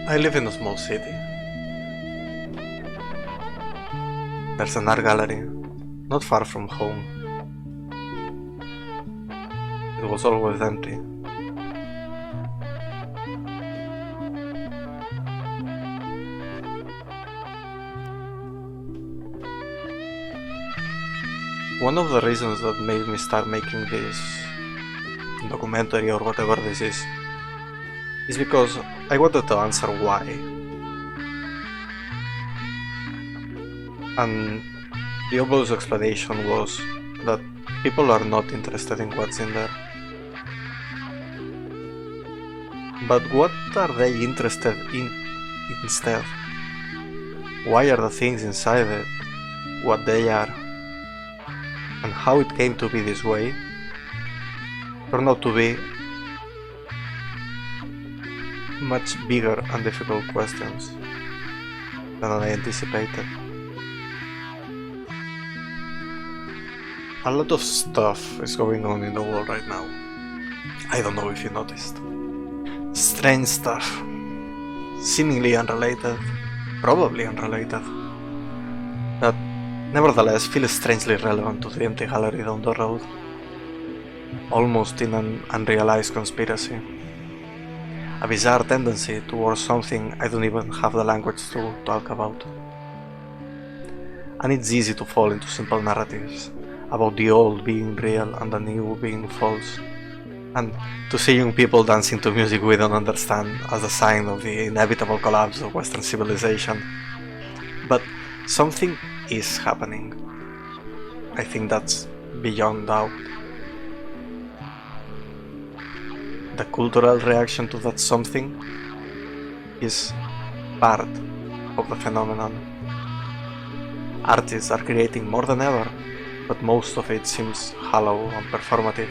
I live in a small city. There's an art gallery not far from home. It was always empty. One of the reasons that made me start making this documentary or whatever this is because I wanted to answer why. And the obvious explanation was that people are not interested in what's in there. But what are they interested in instead? Why are the things inside it what they are? And how it came to be this way turned out to be much bigger and difficult questions than I anticipated. A lot of stuff is going on in the world right now. I don't know if you noticed. Strange stuff. Seemingly unrelated, probably unrelated, that nevertheless feels strangely relevant to the empty gallery down the road. Almost in an unrealized conspiracy. A bizarre tendency towards something I don't even have the language to talk about. And it's easy to fall into simple narratives about the old being real and the new being false, and to see young people dancing to music we don't understand as a sign of the inevitable collapse of Western civilization. But something is happening. I think that's beyond doubt. The cultural reaction to that something is part of the phenomenon. Artists are creating more than ever, but most of it seems hollow and performative.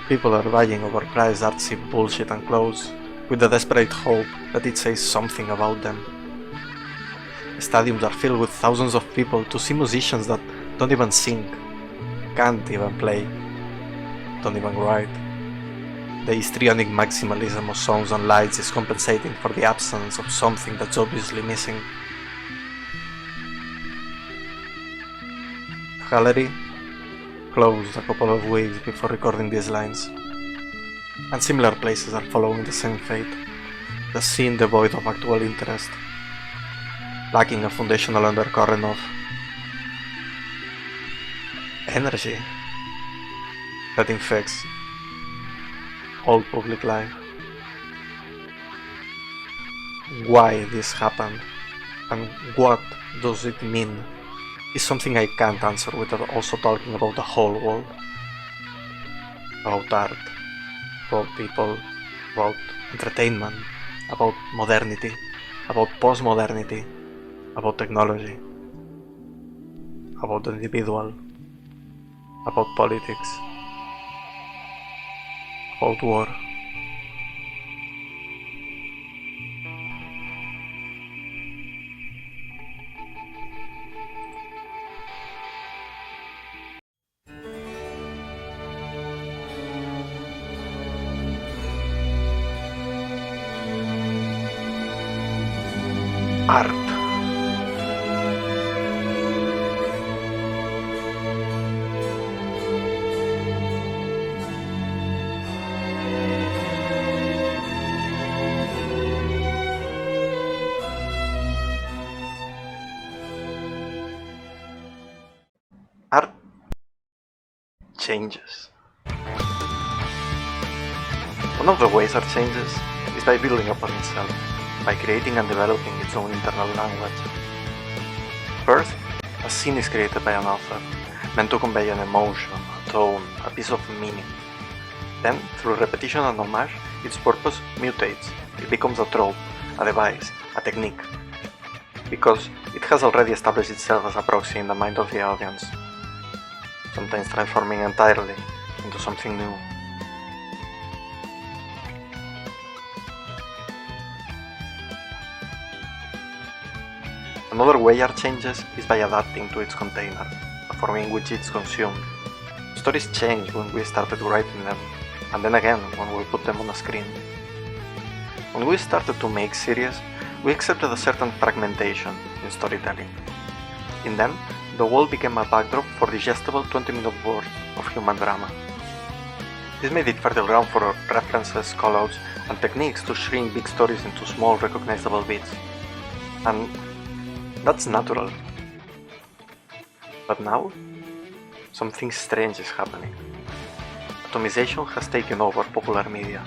People are buying overpriced artsy bullshit and clothes with the desperate hope that it says something about them. Stadiums are filled with thousands of people to see musicians that don't even sing, can't even play, don't even write. The histrionic maximalism of songs and lights is compensating for the absence of something that's obviously missing. The gallery closed a couple of weeks before recording these lines, and similar places are following the same fate, the scene devoid of actual interest, lacking a foundational undercurrent of energy that infects all public life. Why this happened and what does it mean is something I can't answer without also talking about the whole world, about art, about people, about entertainment, about modernity, about postmodernity, about technology, about the individual, about politics, about war. Art. Art changes. One of the ways art changes is by building upon itself, by creating and developing its own internal language. First, a scene is created by an author, meant to convey an emotion, a tone, a piece of meaning. Then, through repetition and homage, its purpose mutates. It becomes a trope, a device, a technique, because it has already established itself as a proxy in the mind of the audience, sometimes transforming entirely into something new. Another way art changes is by adapting to its container, the form in which it's consumed. Stories change when we started writing them, and then again when we put them on a screen. When we started to make series, we accepted a certain fragmentation in storytelling. In them, the world became a backdrop for digestible 20-minute words of human drama. This made it fertile ground for references, callouts, and techniques to shrink big stories into small, recognizable bits. And that's natural. But now, something strange is happening. Atomization has taken over popular media.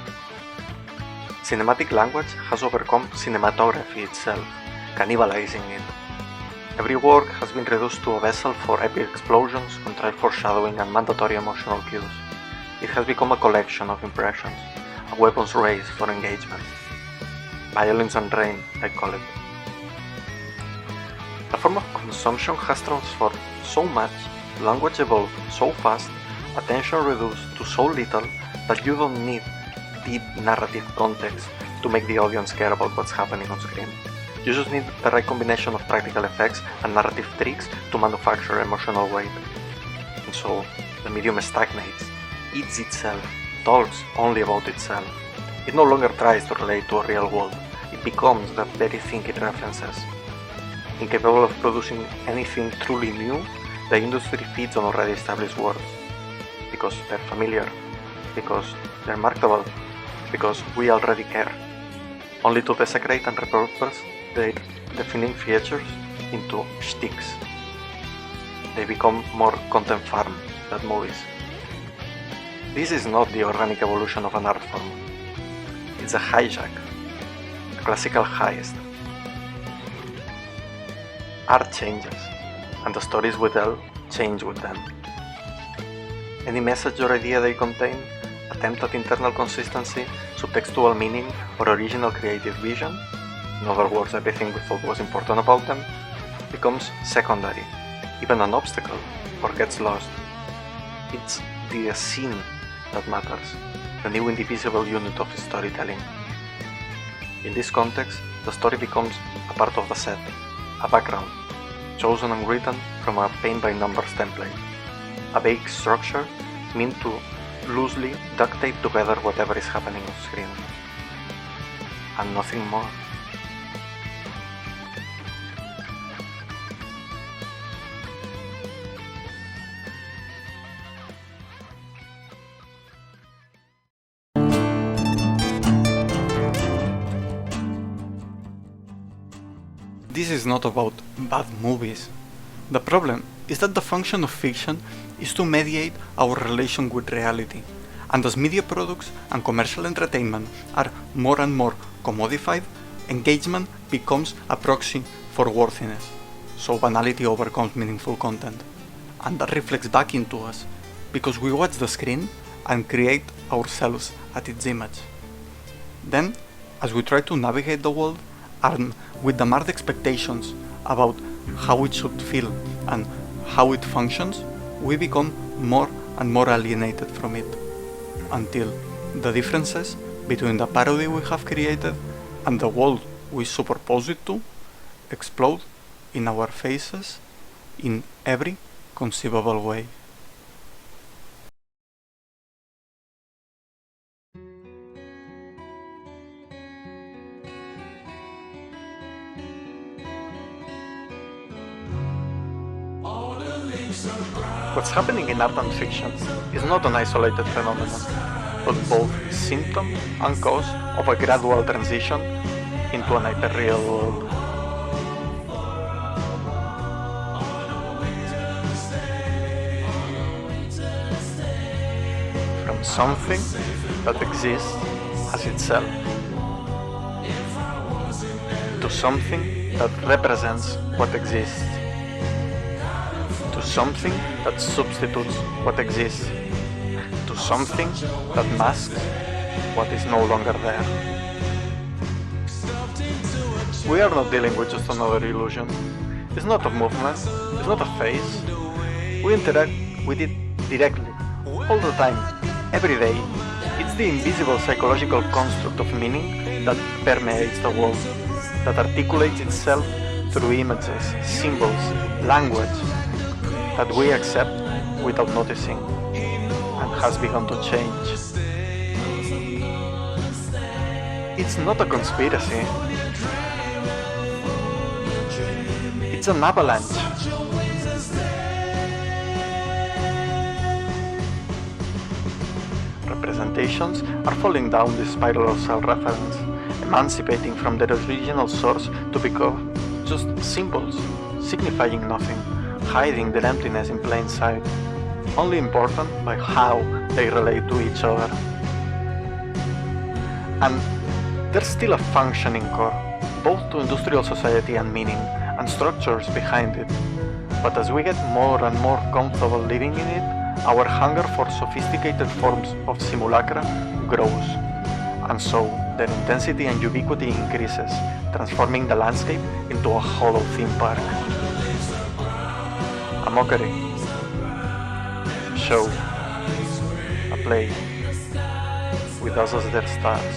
Cinematic language has overcome cinematography itself, cannibalizing it. Every work has been reduced to a vessel for epic explosions, contrived foreshadowing, and mandatory emotional cues. It has become a collection of impressions, a weapons race for engagement. Violence and rain, I call it. The form of consumption has transformed so much, language evolved so fast, attention reduced to so little that you don't need deep narrative context to make the audience care about what's happening on screen. You just need the right combination of practical effects and narrative tricks to manufacture emotional weight. And so, the medium stagnates, eats itself, talks only about itself. It no longer tries to relate to a real world, it becomes the very thing it references. Incapable of producing anything truly new, the industry feeds on already established words. Because they're familiar, because they're marketable, because we already care. Only to desecrate and repurpose their defining features into shticks. They become more content farm than movies. This is not the organic evolution of an art form. It's a hijack, a classical heist. Art changes, and the stories we tell change with them. Any message or idea they contain, attempt at internal consistency, subtextual meaning, or original creative vision, in other words, everything we thought was important about them, becomes secondary, even an obstacle, or gets lost. It's the scene that matters, the new indivisible unit of storytelling. In this context, the story becomes a part of the set, a background, chosen and written from a paint-by-numbers template, a vague structure meant to loosely duct tape together whatever is happening on screen, and nothing more. This is not about bad movies. The problem is that the function of fiction is to mediate our relation with reality, and as media products and commercial entertainment are more and more commodified, engagement becomes a proxy for worthiness, so banality overcomes meaningful content, and that reflects back into us, because we watch the screen and create ourselves at its image. Then, as we try to navigate the world, armed with the marked expectations about how it should feel and how it functions, we become more and more alienated from it, until the differences between the parody we have created and the world we superpose it to explode in our faces in every conceivable way. What's happening in art and fiction is not an isolated phenomenon, but both symptom and cause of a gradual transition into an hyperreal world. From something that exists as itself to something that represents what exists, to something that substitutes what exists, to something that masks what is no longer there. We are not dealing with just another illusion. It's not a movement, it's not a phase. We interact with it directly, all the time, every day. It's the invisible psychological construct of meaning that permeates the world, that articulates itself through images, symbols, language, that we accept without noticing, and has begun to change. It's not a conspiracy. It's an avalanche. Representations are falling down this spiral of self-reference, emancipating from their original source to become just symbols, signifying nothing, hiding their emptiness in plain sight, only important by how they relate to each other. And there's still a functioning core, both to industrial society and meaning, and structures behind it. But as we get more and more comfortable living in it, our hunger for sophisticated forms of simulacra grows, and so their intensity and ubiquity increases, transforming the landscape into a hollow theme park. A mockery, a show, a play, with us as their stars.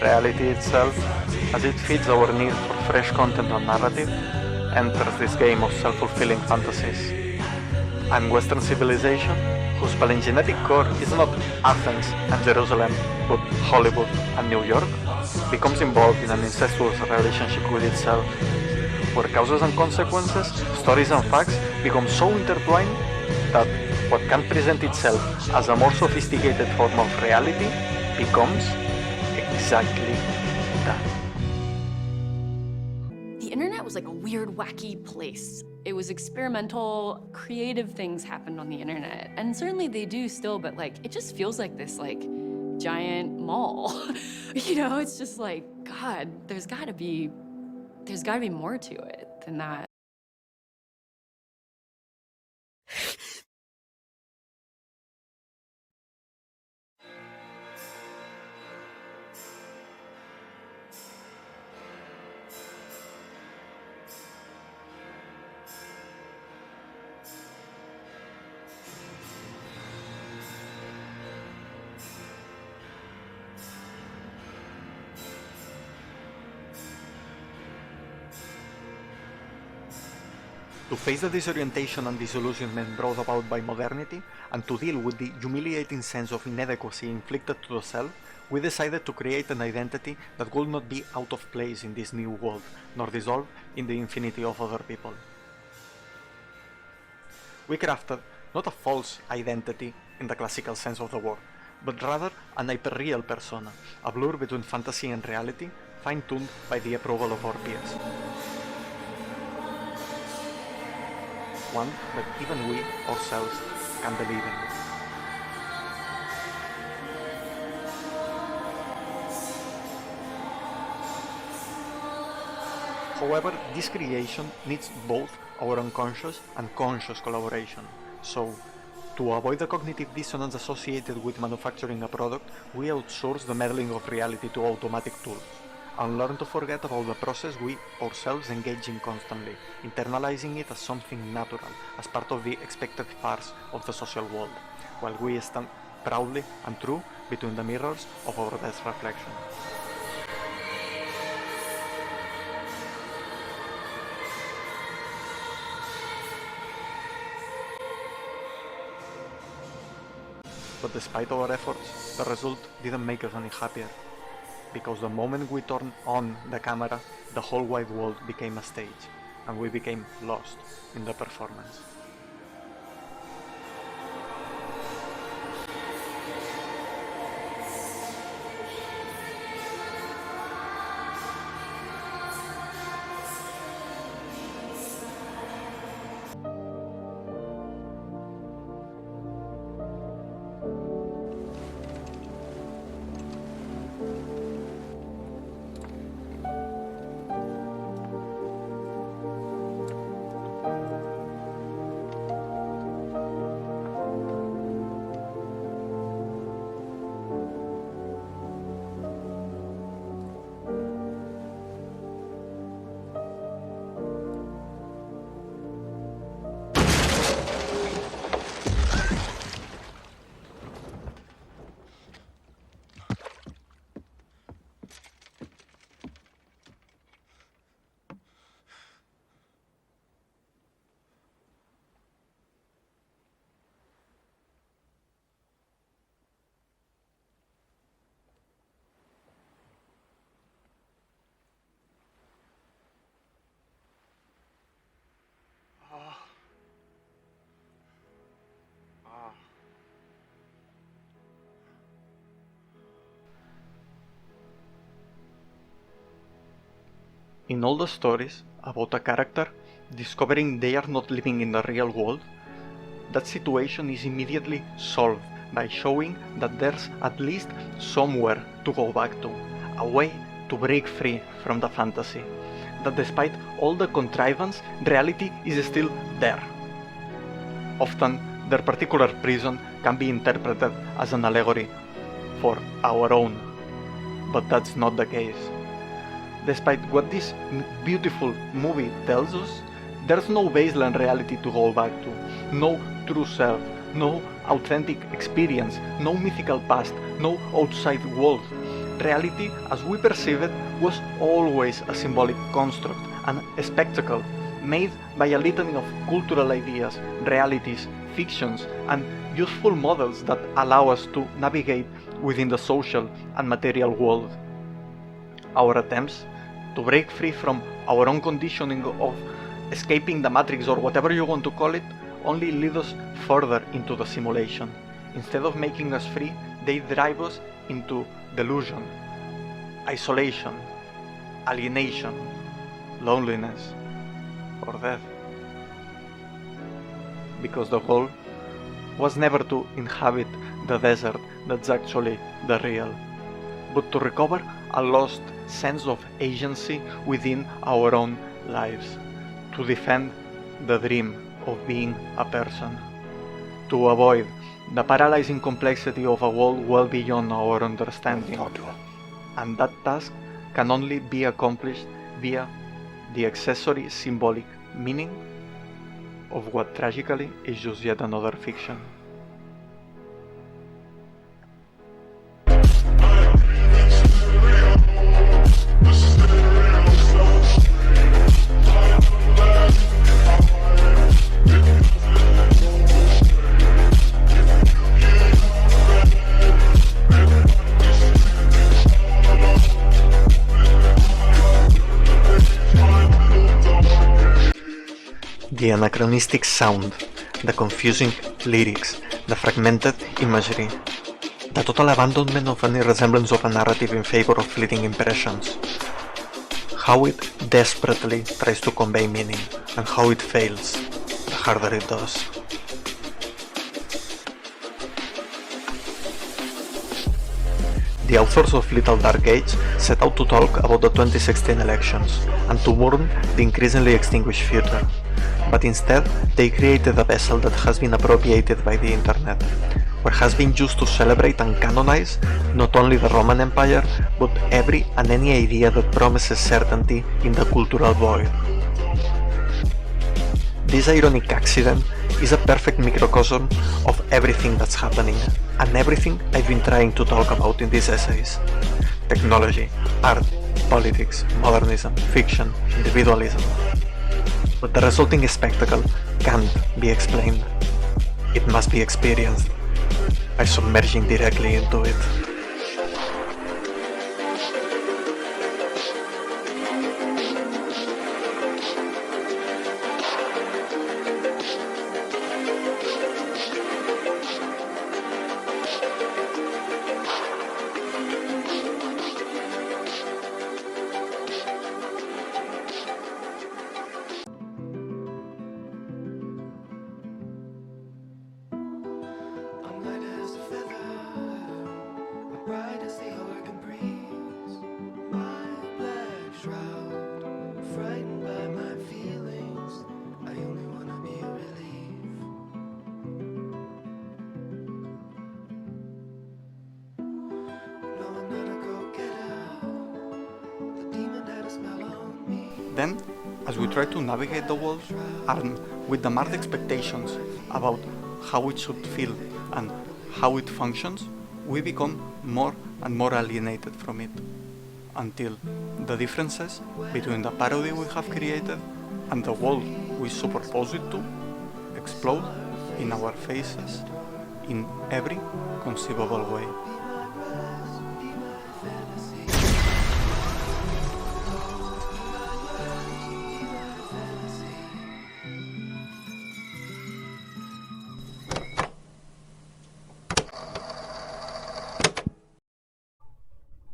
Reality itself, as it feeds our need for fresh content and narrative, enters this game of self-fulfilling fantasies. And Western civilization, whose palingenetic core is not Athens and Jerusalem, but Hollywood and New York, becomes involved in an incestuous relationship with itself, where causes and consequences, stories and facts become so intertwined that what can present itself as a more sophisticated form of reality becomes exactly that. The internet was like a weird, wacky place. It was experimental, creative things happened on the internet. And certainly they do still, but like, it just feels like this like giant mall. You know, it's just like, God, there's gotta be more to it than that. To face the disorientation and disillusionment brought about by modernity, and to deal with the humiliating sense of inadequacy inflicted to the self, we decided to create an identity that would not be out of place in this new world, nor dissolve in the infinity of other people. We crafted not a false identity in the classical sense of the word, but rather an hyperreal persona, a blur between fantasy and reality, fine-tuned by the approval of our peers. One that even we, ourselves, can believe in. However, this creation needs both our unconscious and conscious collaboration. So, to avoid the cognitive dissonance associated with manufacturing a product, we outsource the meddling of reality to automatic tools, and learn to forget about the process we ourselves engage in constantly, internalizing it as something natural, as part of the expected farce of the social world, while we stand proudly and true between the mirrors of our best reflection. But despite our efforts, the result didn't make us any happier. Because the moment we turned on the camera, the whole wide world became a stage, and we became lost in the performance. in all the stories about a character discovering they are not living in the real world, that situation is immediately solved by showing that there's at least somewhere to go back to, a way to break free from the fantasy, that despite all the contrivance, reality is still there. Often, their particular prison can be interpreted as an allegory for our own, but that's not the case. Despite what this beautiful movie tells us, there's no baseline reality to go back to, no true self, no authentic experience, no mythical past, no outside world. Reality, as we perceive it, was always a symbolic construct, a spectacle, made by a litany of cultural ideas, realities, fictions, and useful models that allow us to navigate within the social and material world. Our attempts to break free from our own conditioning of escaping the matrix or whatever you want to call it only lead us further into the simulation. Instead of making us free, they drive us into delusion, isolation, alienation, loneliness, or death. Because the goal was never to inhabit the desert that's actually the real, but to recover a lost sense of agency within our own lives, to defend the dream of being a person, to avoid the paralyzing complexity of a world well beyond our understanding. And that task can only be accomplished via the accessory symbolic meaning of what tragically is just yet another fiction. The anachronistic sound, the confusing lyrics, the fragmented imagery, the total abandonment of any resemblance of a narrative in favor of fleeting impressions. How it desperately tries to convey meaning, and how it fails, the harder it does. The authors of Little Dark Age set out to talk about the 2016 elections, and to mourn the increasingly extinguished future. But instead, they created a vessel that has been appropriated by the internet, where has been used to celebrate and canonize not only the Roman Empire, but every and any idea that promises certainty in the cultural void. This ironic accident is a perfect microcosm of everything that's happening, and everything I've been trying to talk about in these essays. Technology, art, politics, modernism, fiction, individualism. But the resulting spectacle can't be explained. It must be experienced by submerging directly into it. Then, as we try to navigate the world, armed with the marked expectations about how it should feel and how it functions, we become more and more alienated from it, until the differences between the parody we have created and the world we superpose it to explode in our faces in every conceivable way.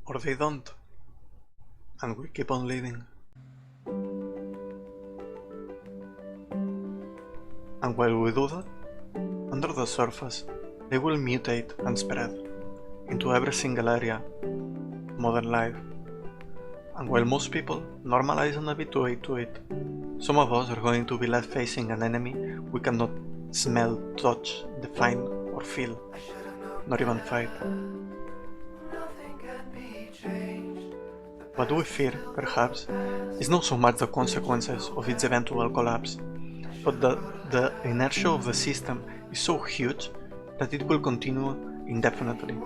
Or they don't, and we keep on living. And while we do that, under the surface, they will mutate and spread into every single area of modern life. And while most people normalize and habituate to it, some of us are going to be left facing an enemy we cannot smell, touch, define, or feel, not even fight. What we fear, perhaps, is not so much the consequences of its eventual collapse, but the inertia of the system is so huge that it will continue indefinitely,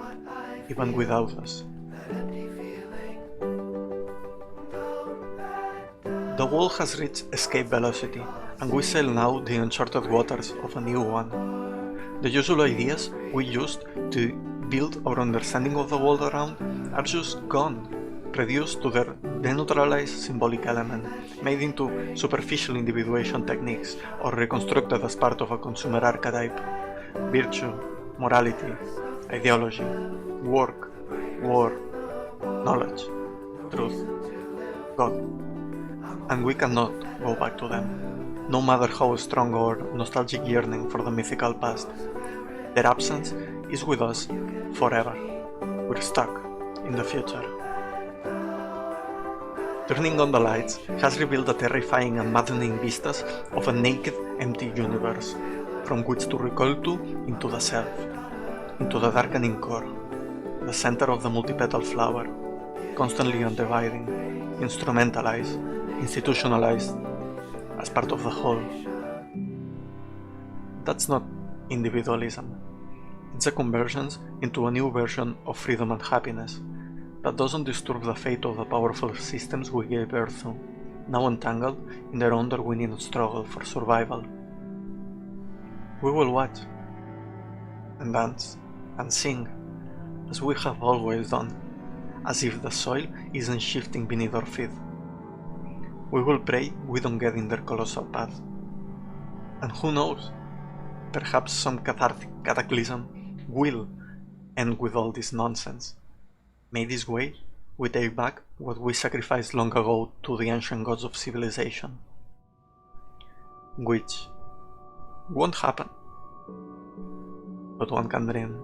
even without us. The world has reached escape velocity, and we sail now the uncharted waters of a new one. The usual ideas we used to build our understanding of the world around are just gone, reduced to their deneutralized symbolic element, made into superficial individuation techniques, or reconstructed as part of a consumer archetype. Virtue, morality, ideology, work, war, knowledge, truth, God. And we cannot go back to them, no matter how strong our nostalgic yearning for the mythical past. Their absence is with us forever. We're stuck in the future. Turning on the lights has revealed the terrifying and maddening vistas of a naked, empty universe, from which to recoil to into the self, into the darkening core, the center of the multipetal flower, constantly undividing, instrumentalized, institutionalized, as part of the whole. That's not individualism. It's a convergence into a new version of freedom and happiness that doesn't disturb the fate of the powerful systems we gave birth to, now entangled in their underwinning struggle for survival. We will watch, and dance, and sing, as we have always done, as if the soil isn't shifting beneath our feet. We will pray we don't get in their colossal path. And who knows, perhaps some cataclysm will end with all this nonsense. May this way we take back what we sacrificed long ago to the ancient gods of civilization. Which won't happen, but one can dream.